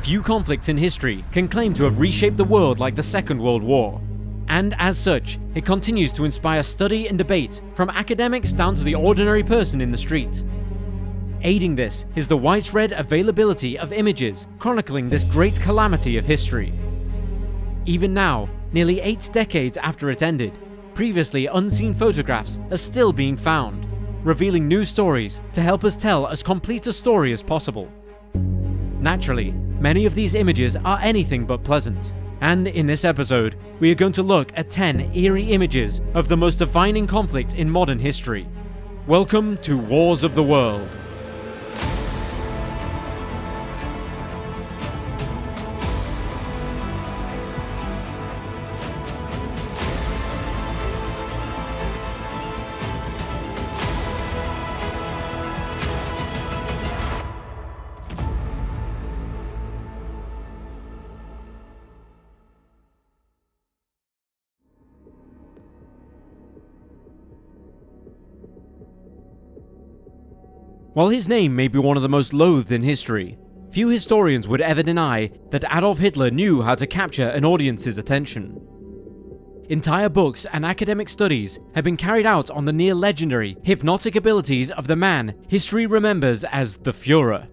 Few conflicts in history can claim to have reshaped the world like the Second World War. And as such, it continues to inspire study and debate from academics down to the ordinary person in the street. Aiding this is the widespread availability of images chronicling this great calamity of history. Even now, nearly 8 decades after it ended, previously unseen photographs are still being found, revealing new stories to help us tell as complete a story as possible. Naturally, many of these images are anything but pleasant, and in this episode, we are going to look at 10 eerie images of the most defining conflict in modern history. Welcome to Wars of the World. While his name may be one of the most loathed in history, few historians would ever deny that Adolf Hitler knew how to capture an audience's attention. Entire books and academic studies have been carried out on the near-legendary hypnotic abilities of the man history remembers as the Führer.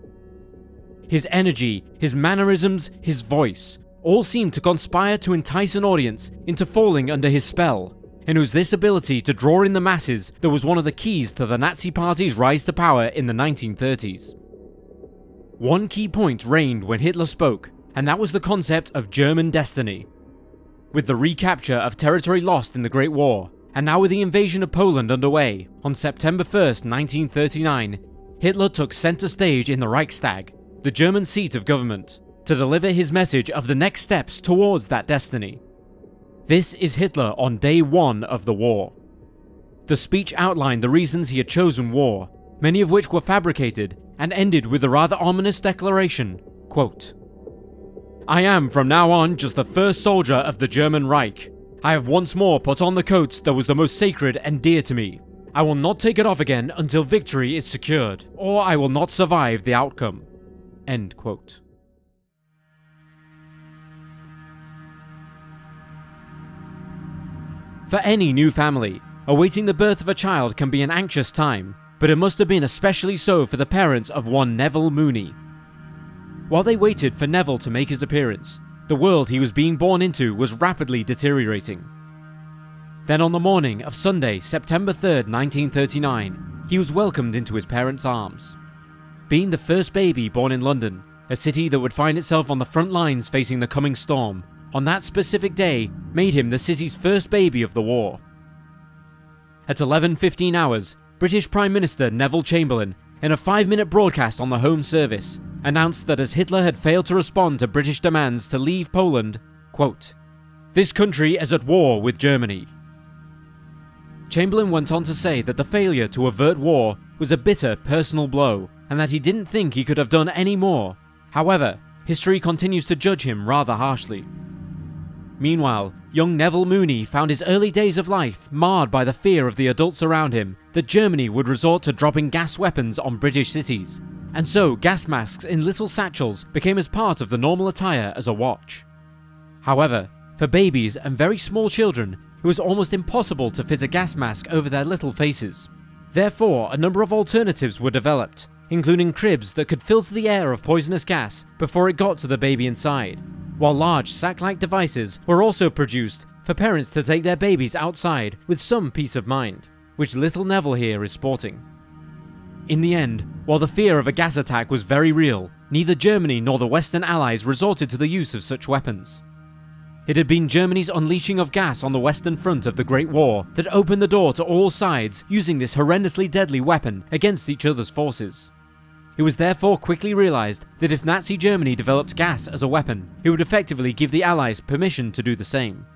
His energy, his mannerisms, his voice, all seem to conspire to entice an audience into falling under his spell. And it was this ability to draw in the masses that was one of the keys to the Nazi Party's rise to power in the 1930s. One key point reigned when Hitler spoke, and that was the concept of German destiny. With the recapture of territory lost in the Great War, and now with the invasion of Poland underway, on September 1st, 1939, Hitler took center stage in the Reichstag, the German seat of government, to deliver his message of the next steps towards that destiny. This is Hitler on day 1 of the war. The speech outlined the reasons he had chosen war, many of which were fabricated, and ended with the rather ominous declaration, quote, "I am from now on just the first soldier of the German Reich. I have once more put on the coat that was the most sacred and dear to me. I will not take it off again until victory is secured, or I will not survive the outcome." End quote. For any new family, awaiting the birth of a child can be an anxious time, but it must have been especially so for the parents of one Neville Mooney. While they waited for Neville to make his appearance, the world he was being born into was rapidly deteriorating. Then on the morning of Sunday, September 3rd, 1939, he was welcomed into his parents' arms. Being the first baby born in London, a city that would find itself on the front lines facing the coming storm, on that specific day made him the city's first baby of the war. At 11:15 hours, British Prime Minister Neville Chamberlain, in a 5-minute broadcast on the Home Service, announced that as Hitler had failed to respond to British demands to leave Poland, quote, "This country is at war with Germany." Chamberlain went on to say that the failure to avert war was a bitter personal blow, and that he didn't think he could have done any more. However, history continues to judge him rather harshly. Meanwhile, young Neville Mooney found his early days of life marred by the fear of the adults around him that Germany would resort to dropping gas weapons on British cities, and so gas masks in little satchels became as part of the normal attire as a watch. However, for babies and very small children, it was almost impossible to fit a gas mask over their little faces. Therefore, a number of alternatives were developed, including cribs that could filter the air of poisonous gas before it got to the baby inside, while large sack-like devices were also produced for parents to take their babies outside with some peace of mind, which little Neville here is sporting. In the end, while the fear of a gas attack was very real, neither Germany nor the Western Allies resorted to the use of such weapons. It had been Germany's unleashing of gas on the Western Front of the Great War that opened the door to all sides using this horrendously deadly weapon against each other's forces. It was therefore quickly realised that if Nazi Germany developed gas as a weapon, it would effectively give the Allies permission to do the same.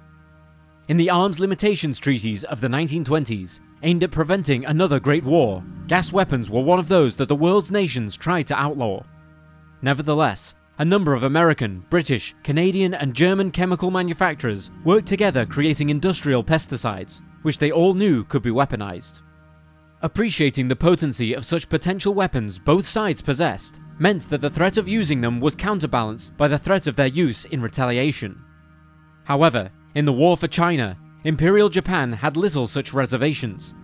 In the arms limitations treaties of the 1920s, aimed at preventing another Great War, gas weapons were one of those that the world's nations tried to outlaw. Nevertheless, a number of American, British, Canadian and German chemical manufacturers worked together creating industrial pesticides, which they all knew could be weaponized. Appreciating the potency of such potential weapons both sides possessed meant that the threat of using them was counterbalanced by the threat of their use in retaliation. However, in the war for China, Imperial Japan had little such reservations.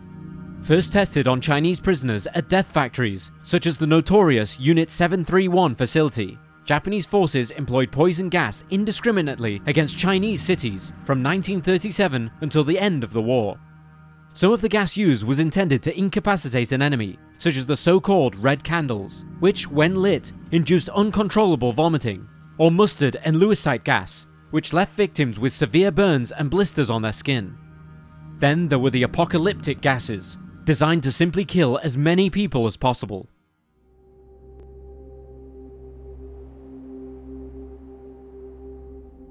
First tested on Chinese prisoners at death factories, such as the notorious Unit 731 facility, Japanese forces employed poison gas indiscriminately against Chinese cities from 1937 until the end of the war. Some of the gas used was intended to incapacitate an enemy, such as the so-called red candles, which, when lit, induced uncontrollable vomiting, or mustard and lewisite gas, which left victims with severe burns and blisters on their skin. Then there were the apocalyptic gases, designed to simply kill as many people as possible.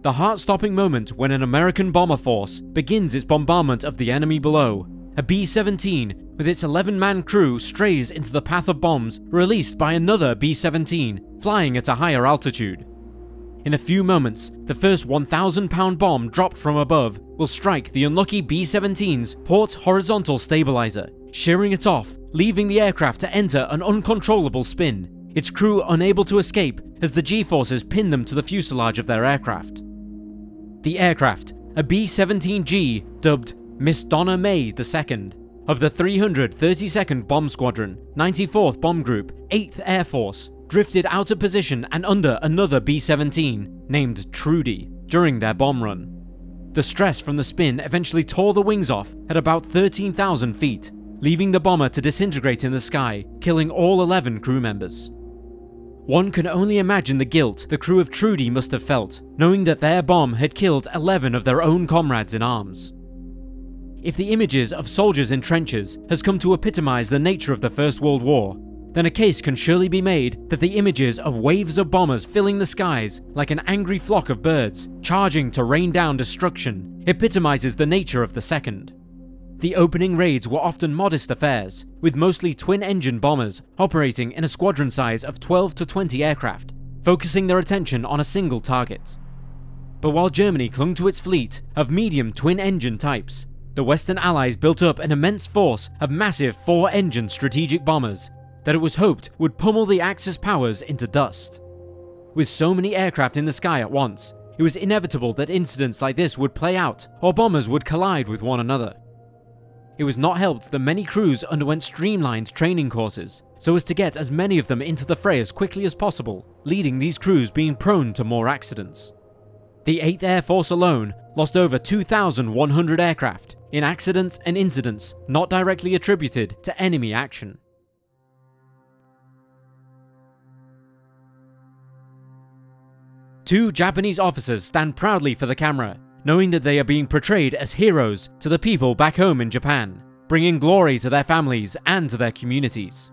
The heart-stopping moment when an American bomber force begins its bombardment of the enemy below, a B-17 with its 11-man crew strays into the path of bombs released by another B-17 flying at a higher altitude. In a few moments, the first 1,000-pound bomb dropped from above will strike the unlucky B-17's port horizontal stabilizer, shearing it off, leaving the aircraft to enter an uncontrollable spin, its crew unable to escape as the G-forces pin them to the fuselage of their aircraft. The aircraft, a B-17G dubbed Miss Donna May II, of the 332nd Bomb Squadron, 94th Bomb Group, 8th Air Force, drifted out of position and under another B-17, named Trudy, during their bomb run. The stress from the spin eventually tore the wings off at about 13,000 feet, leaving the bomber to disintegrate in the sky, killing all 11 crew members. One can only imagine the guilt the crew of Trudy must have felt, knowing that their bomb had killed 11 of their own comrades in arms. If the images of soldiers in trenches has come to epitomize the nature of the First World War, then a case can surely be made that the images of waves of bombers filling the skies like an angry flock of birds, charging to rain down destruction, epitomizes the nature of the second. The opening raids were often modest affairs, with mostly twin-engine bombers operating in a squadron size of 12 to 20 aircraft, focusing their attention on a single target. But while Germany clung to its fleet of medium twin-engine types, the Western Allies built up an immense force of massive 4-engine strategic bombers that it was hoped would pummel the Axis powers into dust. With so many aircraft in the sky at once, it was inevitable that incidents like this would play out or bombers would collide with one another. It was not helped that many crews underwent streamlined training courses, so as to get as many of them into the fray as quickly as possible, leading these crews being prone to more accidents. The 8th Air Force alone lost over 2,100 aircraft in accidents and incidents not directly attributed to enemy action. Two Japanese officers stand proudly for the camera, knowing that they are being portrayed as heroes to the people back home in Japan, bringing glory to their families and to their communities.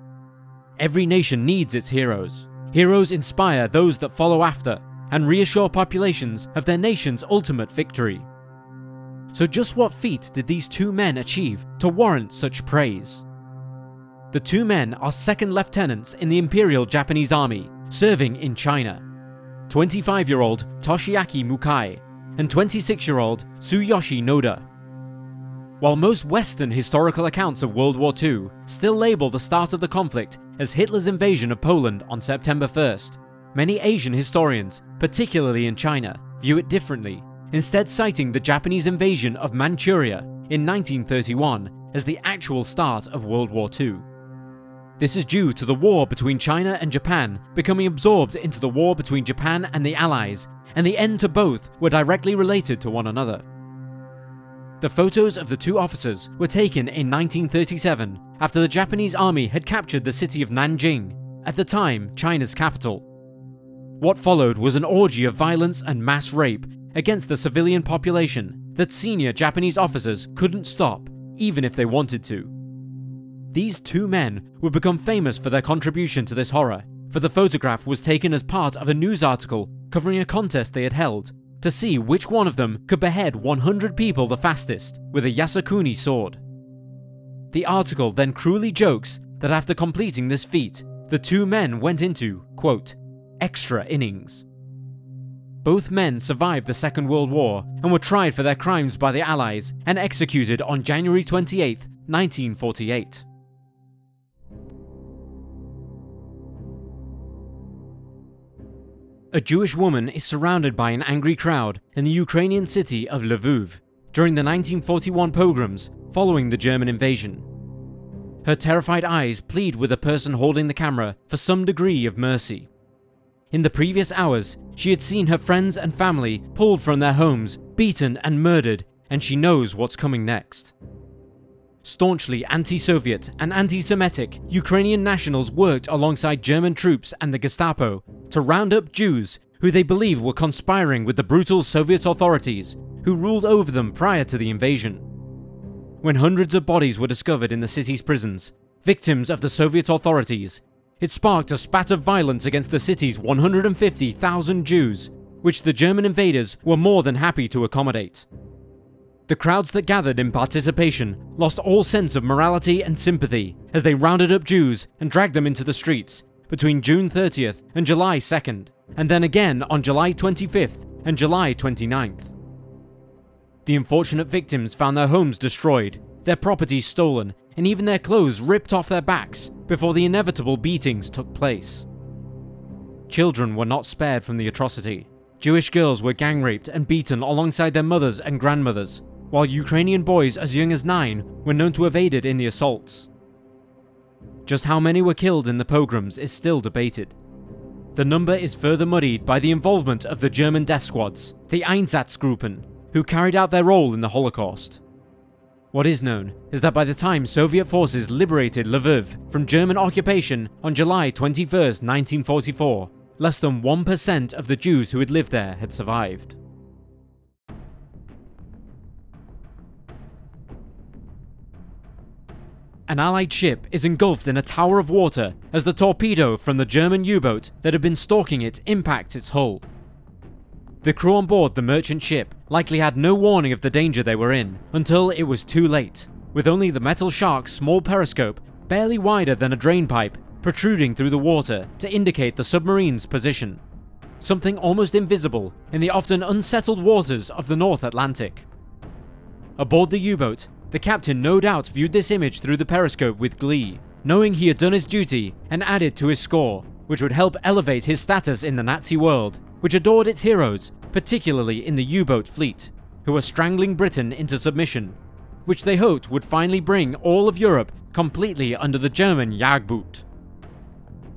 Every nation needs its heroes. Heroes inspire those that follow after and reassure populations of their nation's ultimate victory. So just what feat did these two men achieve to warrant such praise? The two men are second lieutenants in the Imperial Japanese Army, serving in China. 25-year-old Toshiaki Mukai and 26-year-old Tsuyoshi Noda. While most Western historical accounts of World War II still label the start of the conflict as Hitler's invasion of Poland on September 1st, many Asian historians, particularly in China, view it differently, instead citing the Japanese invasion of Manchuria in 1931 as the actual start of World War II. This is due to the war between China and Japan becoming absorbed into the war between Japan and the Allies, and the end to both were directly related to one another. The photos of the two officers were taken in 1937 after the Japanese army had captured the city of Nanjing, at the time China's capital. What followed was an orgy of violence and mass rape against the civilian population that senior Japanese officers couldn't stop, even if they wanted to. These two men would become famous for their contribution to this horror, for the photograph was taken as part of a news article covering a contest they had held to see which one of them could behead 100 people the fastest with a Yasukuni sword. The article then cruelly jokes that after completing this feat, the two men went into, quote, extra innings. Both men survived the Second World War and were tried for their crimes by the Allies and executed on January 28, 1948. A Jewish woman is surrounded by an angry crowd in the Ukrainian city of Lviv during the 1941 pogroms following the German invasion. Her terrified eyes plead with the person holding the camera for some degree of mercy. In the previous hours, she had seen her friends and family pulled from their homes, beaten and murdered, and she knows what's coming next. Staunchly anti-Soviet and anti-Semitic, Ukrainian nationals worked alongside German troops and the Gestapo to round up Jews who they believe were conspiring with the brutal Soviet authorities who ruled over them prior to the invasion. When hundreds of bodies were discovered in the city's prisons, victims of the Soviet authorities, it sparked a spat of violence against the city's 150,000 Jews, which the German invaders were more than happy to accommodate. The crowds that gathered in participation lost all sense of morality and sympathy as they rounded up Jews and dragged them into the streets between June 30th and July 2nd, and then again on July 25th and July 29th. The unfortunate victims found their homes destroyed, their properties stolen, and even their clothes ripped off their backs before the inevitable beatings took place. Children were not spared from the atrocity. Jewish girls were gang raped and beaten alongside their mothers and grandmothers, while Ukrainian boys as young as 9 were known to have aided in the assaults. Just how many were killed in the pogroms is still debated. The number is further muddied by the involvement of the German death squads, the Einsatzgruppen, who carried out their role in the Holocaust. What is known is that by the time Soviet forces liberated Lviv from German occupation on July 21, 1944, less than 1% of the Jews who had lived there had survived. An Allied ship is engulfed in a tower of water as the torpedo from the German U-boat that had been stalking it impacts its hull. The crew on board the merchant ship likely had no warning of the danger they were in until it was too late, with only the metal shark's small periscope, barely wider than a drain pipe, protruding through the water to indicate the submarine's position. Something almost invisible in the often unsettled waters of the North Atlantic. Aboard the U-boat, the captain no doubt viewed this image through the periscope with glee, knowing he had done his duty and added to his score, which would help elevate his status in the Nazi world, which adored its heroes, particularly in the U-boat fleet, who were strangling Britain into submission, which they hoped would finally bring all of Europe completely under the German Jagdboot.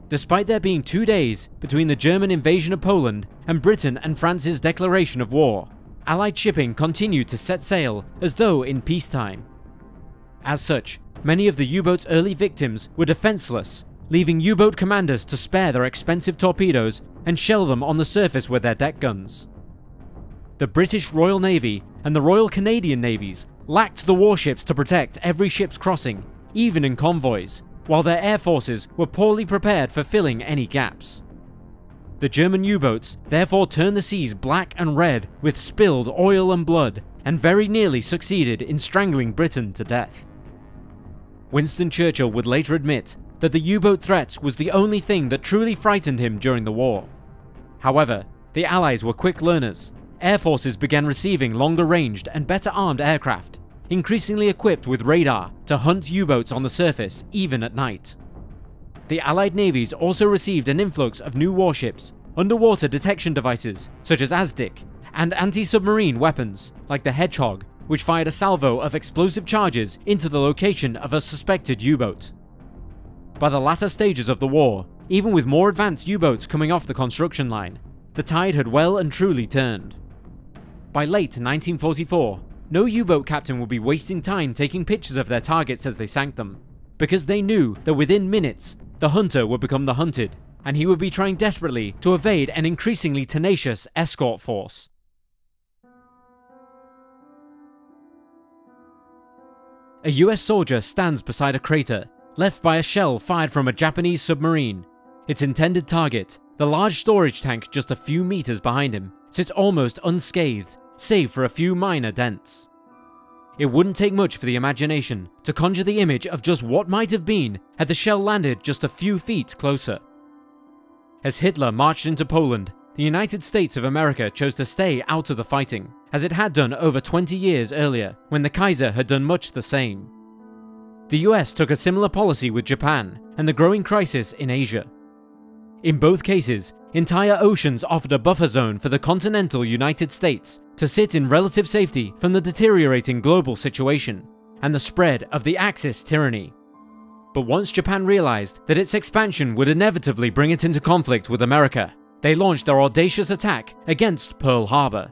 Despite there being 2 days between the German invasion of Poland and Britain and France's declaration of war, Allied shipping continued to set sail as though in peacetime. As such, many of the U-boat's early victims were defenseless, leaving U-boat commanders to spare their expensive torpedoes and shell them on the surface with their deck guns. The British Royal Navy and the Royal Canadian Navies lacked the warships to protect every ship's crossing, even in convoys, while their air forces were poorly prepared for filling any gaps. The German U-boats therefore turned the seas black and red with spilled oil and blood, and very nearly succeeded in strangling Britain to death. Winston Churchill would later admit that the U-boat threat was the only thing that truly frightened him during the war. However, the Allies were quick learners. Air forces began receiving longer-ranged and better-armed aircraft, increasingly equipped with radar to hunt U-boats on the surface even at night. The Allied navies also received an influx of new warships, underwater detection devices such as ASDIC, and anti-submarine weapons like the Hedgehog, which fired a salvo of explosive charges into the location of a suspected U-boat. By the latter stages of the war, even with more advanced U-boats coming off the construction line, the tide had well and truly turned. By late 1944, no U-boat captain would be wasting time taking pictures of their targets as they sank them, because they knew that within minutes, the hunter would become the hunted, and he would be trying desperately to evade an increasingly tenacious escort force. A US soldier stands beside a crater, left by a shell fired from a Japanese submarine. Its intended target, the large storage tank just a few meters behind him, sits almost unscathed, save for a few minor dents. It wouldn't take much for the imagination to conjure the image of just what might have been had the shell landed just a few feet closer. As Hitler marched into Poland, the United States of America chose to stay out of the fighting, as it had done over 20 years earlier, when the Kaiser had done much the same. The US took a similar policy with Japan and the growing crisis in Asia. In both cases, entire oceans offered a buffer zone for the continental United States to sit in relative safety from the deteriorating global situation and the spread of the Axis tyranny. But once Japan realized that its expansion would inevitably bring it into conflict with America, they launched their audacious attack against Pearl Harbor.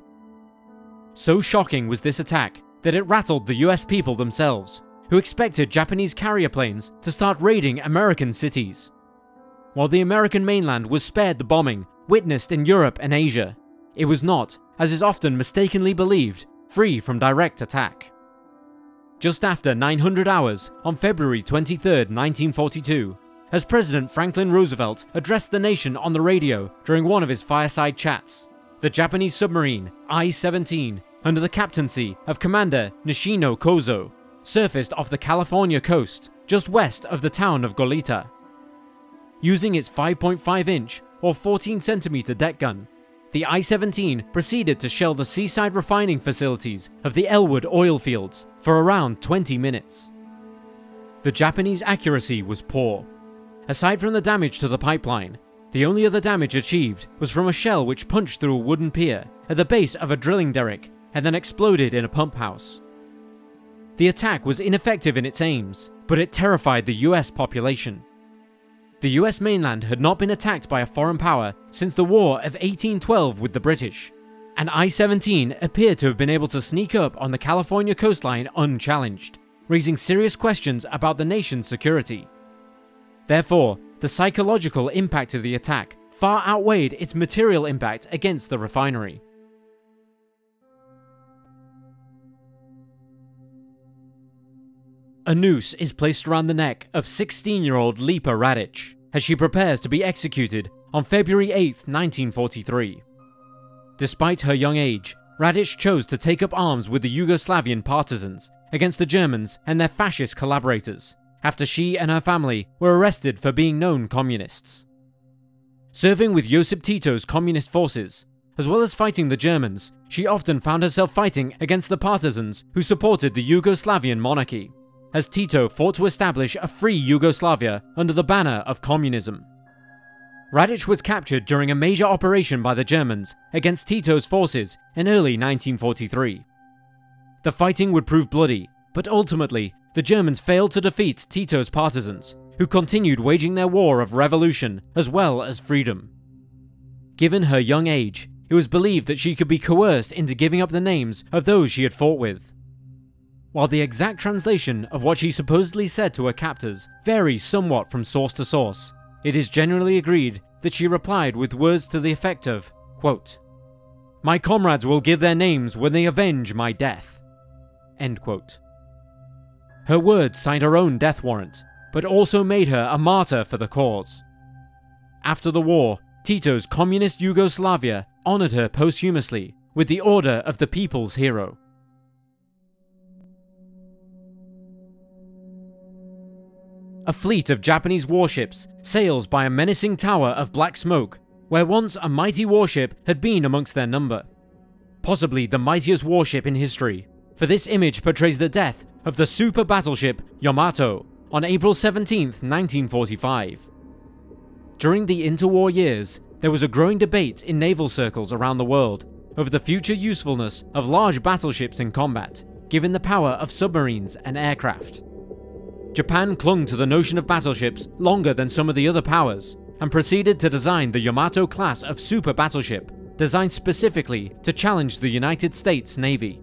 So shocking was this attack that it rattled the US people themselves, who expected Japanese carrier planes to start raiding American cities. While the American mainland was spared the bombing witnessed in Europe and Asia, it was not, as is often mistakenly believed, free from direct attack. Just after 900 hours, on February 23, 1942, as President Franklin Roosevelt addressed the nation on the radio during one of his fireside chats, the Japanese submarine I-17, under the captaincy of Commander Nishino Kozo, surfaced off the California coast just west of the town of Goleta. Using its 5.5-inch or 14-centimeter deck gun, the I-17 proceeded to shell the seaside refining facilities of the Elwood oil fields for around 20 minutes. The Japanese accuracy was poor. Aside from the damage to the pipeline, the only other damage achieved was from a shell which punched through a wooden pier at the base of a drilling derrick and then exploded in a pump house. The attack was ineffective in its aims, but it terrified the US population. The US mainland had not been attacked by a foreign power since the War of 1812 with the British, and I-17 appeared to have been able to sneak up on the California coastline unchallenged, raising serious questions about the nation's security. Therefore, the psychological impact of the attack far outweighed its material impact against the refinery. A noose is placed around the neck of 16-year-old Lipa Radic as she prepares to be executed on February 8, 1943. Despite her young age, Radic chose to take up arms with the Yugoslavian partisans against the Germans and their fascist collaborators, after she and her family were arrested for being known communists. Serving with Josip Tito's communist forces, as well as fighting the Germans, she often found herself fighting against the partisans who supported the Yugoslavian monarchy, as Tito fought to establish a free Yugoslavia under the banner of communism. Radic was captured during a major operation by the Germans against Tito's forces in early 1943. The fighting would prove bloody, but ultimately, the Germans failed to defeat Tito's partisans, who continued waging their war of revolution as well as freedom. Given her young age, it was believed that she could be coerced into giving up the names of those she had fought with. While the exact translation of what she supposedly said to her captors varies somewhat from source to source, it is generally agreed that she replied with words to the effect of, quote, "My comrades will give their names when they avenge my death." End quote. Her words signed her own death warrant, but also made her a martyr for the cause. After the war, Tito's communist Yugoslavia honored her posthumously with the Order of the People's Hero. A fleet of Japanese warships sails by a menacing tower of black smoke, where once a mighty warship had been amongst their number. Possibly the mightiest warship in history, for this image portrays the death of the super battleship Yamato on April 17, 1945. During the interwar years, there was a growing debate in naval circles around the world over the future usefulness of large battleships in combat, given the power of submarines and aircraft. Japan clung to the notion of battleships longer than some of the other powers, and proceeded to design the Yamato class of super battleship, designed specifically to challenge the United States Navy.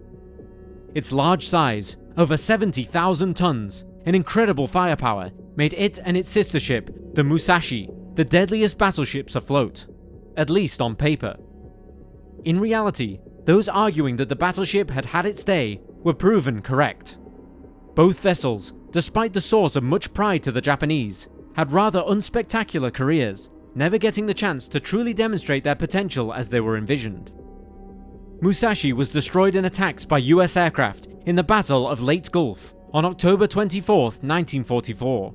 Its large size, over 70,000 tons, and incredible firepower made it and its sister ship, the Musashi, the deadliest battleships afloat, at least on paper. In reality, those arguing that the battleship had had its day were proven correct. Both vessels, despite the source of much pride to the Japanese, had rather unspectacular careers, never getting the chance to truly demonstrate their potential as they were envisioned. Musashi was destroyed in attacks by US aircraft in the Battle of Leyte Gulf on October 24, 1944.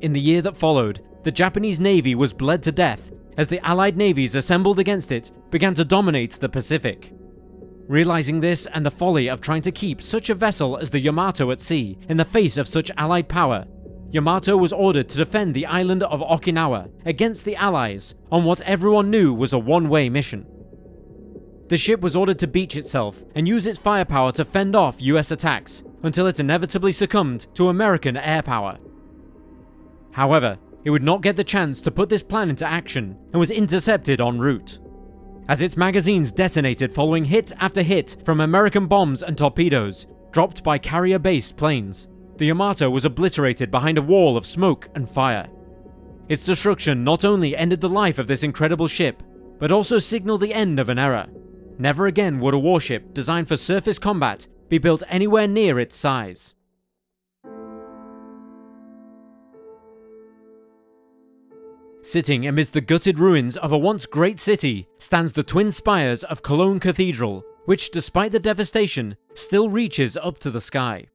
In the year that followed, the Japanese Navy was bled to death as the Allied navies assembled against it began to dominate the Pacific. Realizing this and the folly of trying to keep such a vessel as the Yamato at sea in the face of such Allied power, Yamato was ordered to defend the island of Okinawa against the Allies on what everyone knew was a one-way mission. The ship was ordered to beach itself and use its firepower to fend off US attacks until it inevitably succumbed to American air power. However, it would not get the chance to put this plan into action and was intercepted en route. As its magazines detonated following hit after hit from American bombs and torpedoes dropped by carrier-based planes, the Yamato was obliterated behind a wall of smoke and fire. Its destruction not only ended the life of this incredible ship, but also signaled the end of an era. Never again would a warship designed for surface combat be built anywhere near its size. Sitting amidst the gutted ruins of a once great city stands the twin spires of Cologne Cathedral, which, despite the devastation, still reaches up to the sky.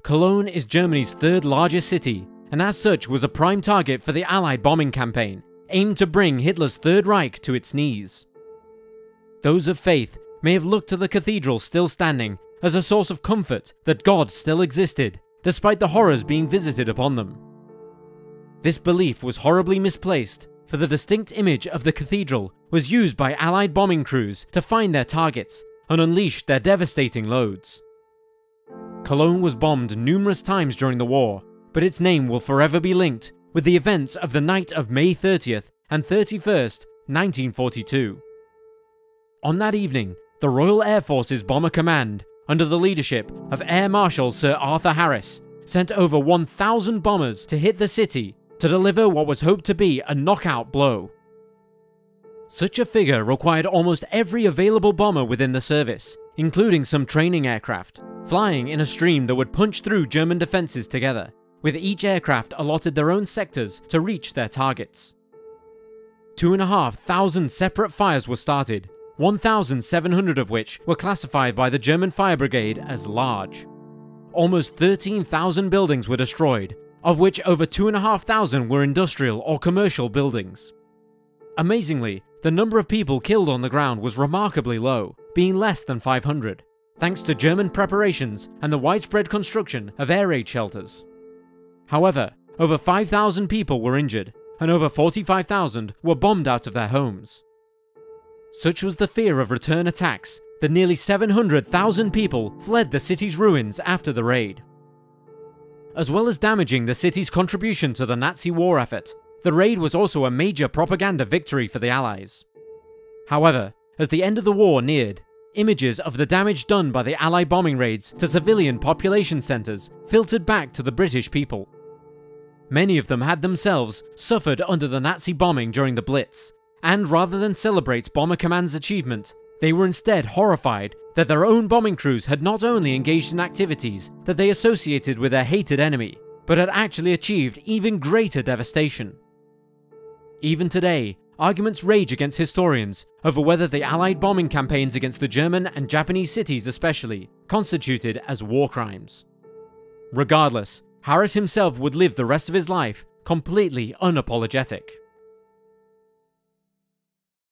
Cologne is Germany's third largest city, and as such was a prime target for the Allied bombing campaign, aimed to bring Hitler's Third Reich to its knees. Those of faith may have looked to the cathedral still standing as a source of comfort that God still existed, despite the horrors being visited upon them. This belief was horribly misplaced, for the distinct image of the cathedral was used by Allied bombing crews to find their targets and unleash their devastating loads. Cologne was bombed numerous times during the war, but its name will forever be linked with the events of the night of May 30th and 31st, 1942. On that evening, the Royal Air Force's Bomber Command, under the leadership of Air Marshal Sir Arthur Harris, sent over 1,000 bombers to hit the city to deliver what was hoped to be a knockout blow. Such a figure required almost every available bomber within the service, including some training aircraft, flying in a stream that would punch through German defences together, with each aircraft allotted their own sectors to reach their targets. 2,500 separate fires were started, 1,700 of which were classified by the German Fire Brigade as large. Almost 13,000 buildings were destroyed, of which over 2,500 were industrial or commercial buildings. Amazingly, the number of people killed on the ground was remarkably low, being less than 500, thanks to German preparations and the widespread construction of air raid shelters. However, over 5,000 people were injured, and over 45,000 were bombed out of their homes. Such was the fear of return attacks that nearly 700,000 people fled the city's ruins after the raid. As well as damaging the city's contribution to the Nazi war effort, the raid was also a major propaganda victory for the Allies. However, as the end of the war neared, images of the damage done by the Allied bombing raids to civilian population centres filtered back to the British people. Many of them had themselves suffered under the Nazi bombing during the Blitz, and rather than celebrate Bomber Command's achievement, they were instead horrified that their own bombing crews had not only engaged in activities that they associated with their hated enemy, but had actually achieved even greater devastation. Even today, arguments rage against historians over whether the Allied bombing campaigns against the German and Japanese cities especially constituted as war crimes. Regardless, Harris himself would live the rest of his life completely unapologetic.